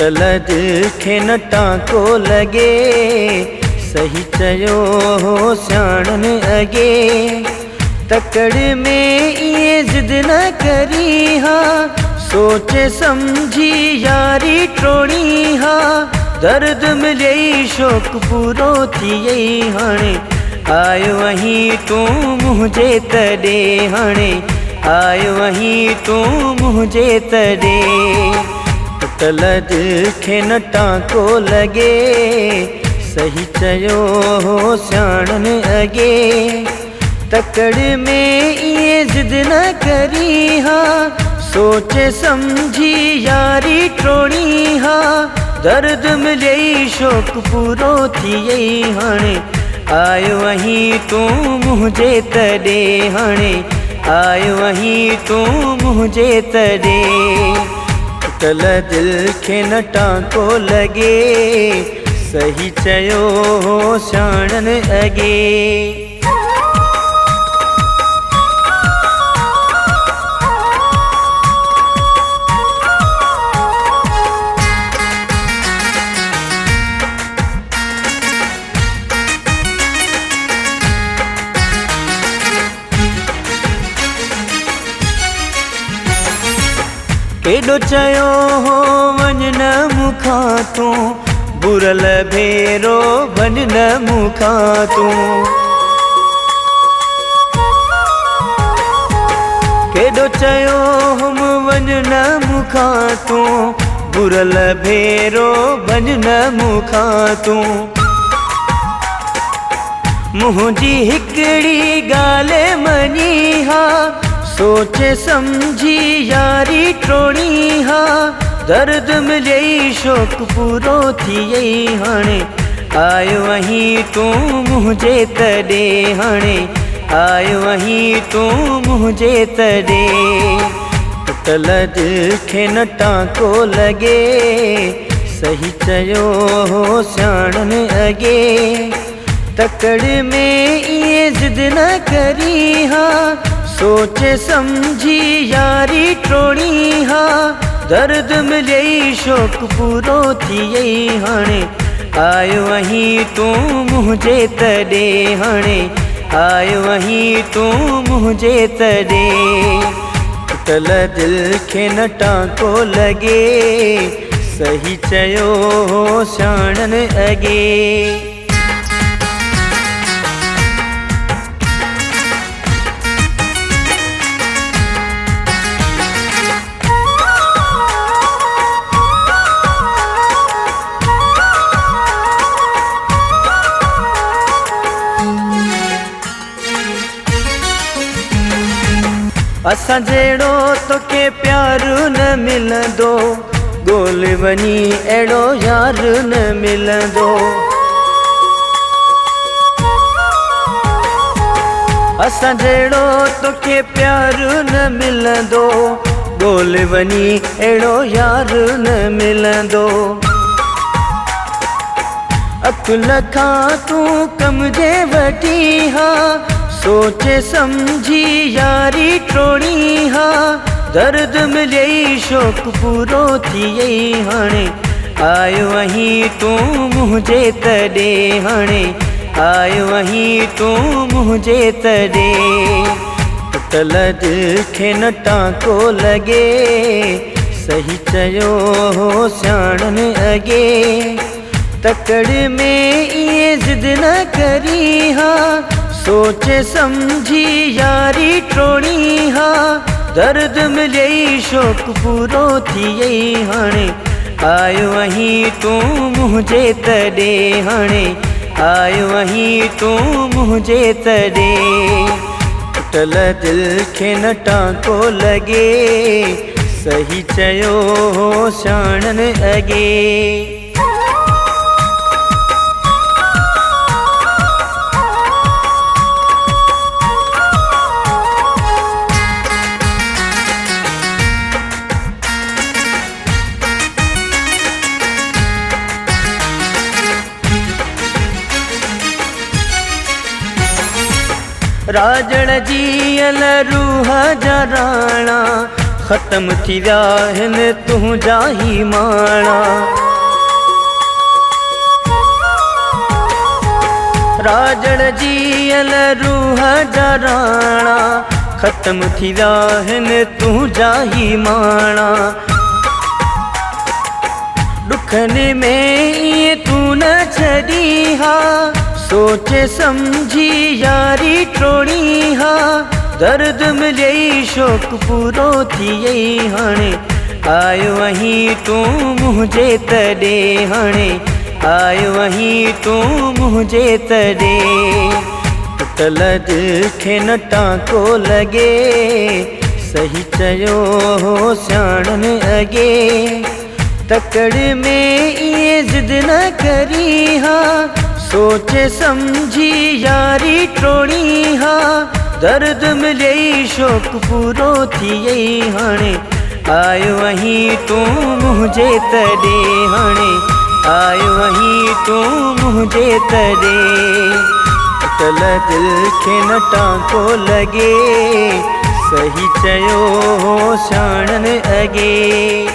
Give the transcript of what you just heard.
टुटल दिल खे न टांको लगे, सही चयो हो सियाणन अगे। तकड़ में ये जिद न करी हा, सोचे समझी यारी टोड़ी हा। दर्द मिले शौक पूरो थिए हाणे, आयो वहीं तू मुझे तड़े हाणे, आयो वहीं तू मुझे तड़े। टुटल दिल खे न टांको लगे, सही चयो हो सियाणन अगे। तकड़ में ये जिद न करी हा, सोचे समझी यारी टोड़ी हा। दर्द मिले शौक पूरो थिए हाणे, आयो वहीं तू मुझे तड़े हाणे, आयो वहीं तू मुझे तड़े। टुटल दिल खे न टांको लगे, सही चयो हो सियाणन अगे। केॾो चयो हो वञ न मूंखां तूं, बुरल भेरो वञ न मूंखां तूं। केॾो चयो हुम वञ न मूंखां तूं, बुरल भेरो वञ न मूंखां तूं। मुंहिंजी हिकिड़ी ॻाल्हि मञी हा, सोचे समझी यारी टोड़ी हा। दर्द मिले शौक पूरो थिए हाणे, आयो वहीं तू मुझे तड़े हाणे, आयो वहीं तू मुझे तड़े। टुटल दिल खे न टांको लगे, सही चयो हो सियाणन अगे। तकड़ में ये जिद न करी हा, सोचे समझी यारी टोड़ी हा। दर्द मिले शौक पूरो थिए हाणे, आयो वहीं तू मुझे तड़े हाणे, आयो वहीं तू मुझे तड़े। टुटल दिल खे न टांको लगे, सही चयो हो सियाणन अगे। असां जहिड़ो तोखे प्यार न मिलंदो, ॻोल्ह वञी अहिड़ो यार न मिलंदो। असां जहिड़ो तोखे प्यार न मिलंदो, ॻोल्ह वञी अहिड़ो यार न मिलंदो। अकुल खां तूं कम जे वठी हा, सोचे समझी यारी टोड़ी हा। दर्द मिले शौक पूरो थिए हाणे, आयो वहीं तू मुझे तड़े हाणे, आयो वहीं तू मुझे तड़े। टुटल दिल खे न टांको लगे, सही चयो हो सियाणन अगे। तकड़ में ये जिद न करी हा, सोचे समझी यारी टोड़ी हा। दर्द मिले शौक पूरो थिए हाणे, आयो वहीं तू मुझे तड़े हाणे, आयो वहीं तू मुझे तड़े। टुटल दिल खे न टांको लगे, सही चयो हो सियाणन अगे। राजण जी अल रूह जा राणा, ख़त्म थी विया आहिनि तुंहिंजा ही माणा। राजड़ जीअल रूह जा राणा, ख़त्म थी विया आहिनि तुंहिंजा ही माणा। ॾुखनि में ईअं तूं न छॾी हा, सोचे सम्झी यारी टोड़ी हा। दर्द मिलियई शौक़ पूरो थियई हाणे, आयो आहीं तूं मुंहिंजे तॾहिं हाणे, आयो आहीं तूं मुंहिंजे तॾहिं। टुटल दिलि खे न टांको लॻे, सही चयो हो सियाणनि अॻे। तकड़ में ईअं ज़िद न करी हा, सोचे सम्झी यारी टोड़ी हा। दर्द मिलियई शौक़ पूरो थियई हाणे, आयो आहीं तूं मुंहिंजे तॾहिं हाणे, आयो आहीं तूं मुंहिंजे तॾहिं। टुटल दिलि खे न टांको लॻे, सही चयो हो सियाणनि अॻे।